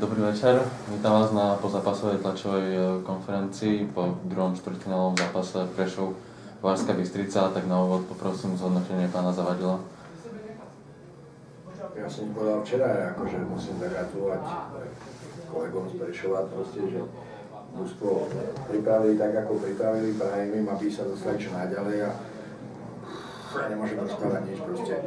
Dobrý večer, vítam vás na pozápasovej tlačovej konferencii po druhom štvrťfinálovom zápase Prešov-Banská Bystrica. Tak na úvod poprosím zhodnotenie pána Zavadila. Ja som povedal včera, akože musím zagratulovať kolegom z Prešova, proste, že mužstvo pripravili tak, ako pripravili, prajem im, aby sa dostali čo najďalej a nemôžem rozprávať nič proste.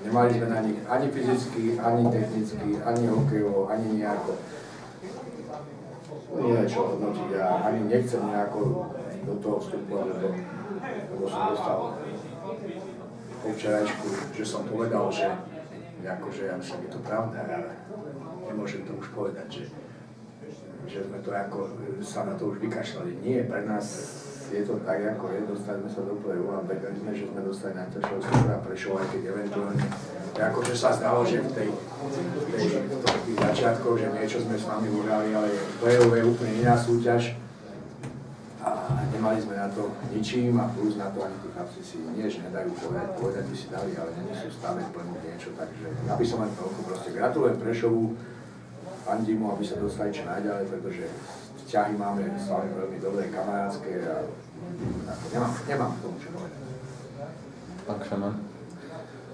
Nemali sme na nich ani fyzicky, ani technicky, ani hokejovo, ani nejako. Nie je čo hodnotiť, ja ani nechcem nejako do toho vstupovať, lebo som dostal po včerajšku, že som povedal, že akože ja myslím, je to pravda, ale nemôžem to už povedať, že sme to ako sa na to už vykašľali. Nie, pre nás je to tak, ako je, dostali sme sa do play-off a vedeli sme, že sme dostali najťažšieho súbora Prešov, aj keď eventuálne akože sa zdalo, že v tých začiatkoch, že niečo sme s vami uhrali, ale play-off je úplne iná súťaž a nemali sme na to ničím a plus na to ani tí chlapci si nie, že nedajú povedať by si dali, ale nie sú v stave plniť niečo, takže ja by som len toľko proste gratulujem Prešovu, fandím mu, aby sa dostali čo najďalej, pretože vzťahy máme s vami veľmi dobré, kamarádske a nemám k tomu čo povedať. Pán Kšeman.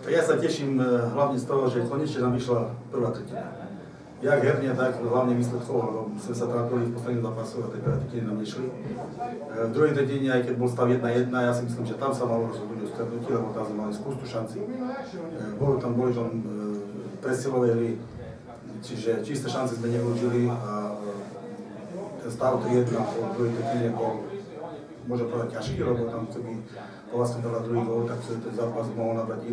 Ja sa teším hlavne z toho, že konečne nám vyšla prvá tretina. Jak herne, tak hlavne výsledkovo, lebo sme sa trápili v posledných zápasoch a tej prvej tretiny nám nešli. V druhej tretine, aj keď bol stav 1-1, ja si myslím, že tam sa malo rozhodnúť o stretnutí, lebo tam sme mali skústu šanci. Boli tam presilové hry, čiže čisté šance sme nevyužili a ten stav 3-1 po druhej tretine bol, môžem povedať, ťažký, lebo tam keby Povazka dala druhý gól, tak ten zápas mohol nabrať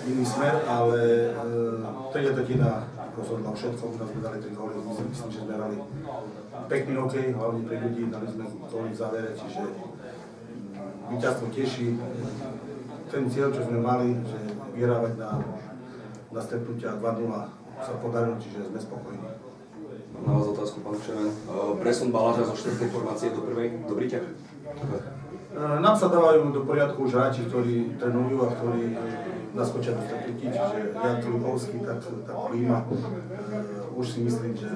iný smer, ale tretia tretina rozhodla všetko, u nás sme dali 3 góly, myslím, že sme hrali pekný hokej, hlavne pre ľudí, dali sme góly v závere, čiže víťazstvo teší. Ten cieľ, čo sme mali, že vyhrávať na stretnutia 2-0 sa podarilo, čiže sme spokojní. Mám na vás otázku, pán Kšeman. Presun Baláža zo 4. formácie do 1. Dobrý ťah? Nám sa dávajú do poriadku už hráči, ktorí trénujú a ktorí naskočia do stretnutí, čiže Jan Trubovský, tak Klíma. Už si myslím, že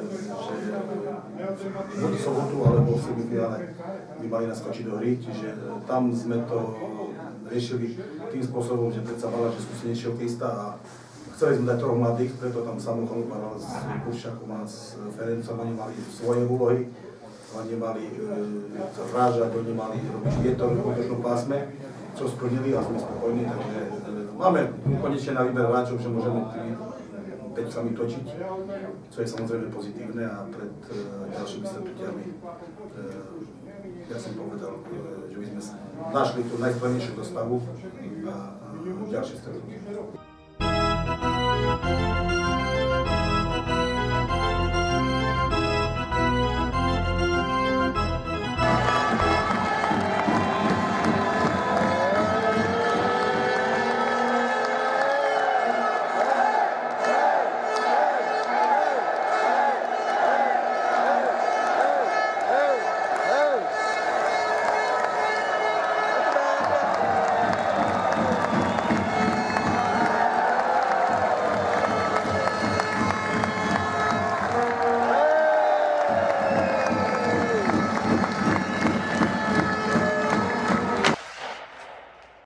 buď sobotu alebo v semifinále by mali naskočiť do hry, čiže tam sme to riešili tým spôsobom, že predsa Baláž je skúsenejší hokejista a chceli sme dať troch mladých, preto tam Samu Chalupa hral s Kuršakom a s Ferencom, oni mali svoje úlohy. Oni mali zrážať, oni mali robiť vietor v útočnom pásme, čo splnili a sme spokojní, takže máme konečne na výber hráčov, že môžeme tými peťkami točiť, čo je samozrejme pozitívne a pred ďalšími stretnutiami, ja som povedal, že by sme našli tú najsprávnejšiu dostavu na ďalšie stretnutie.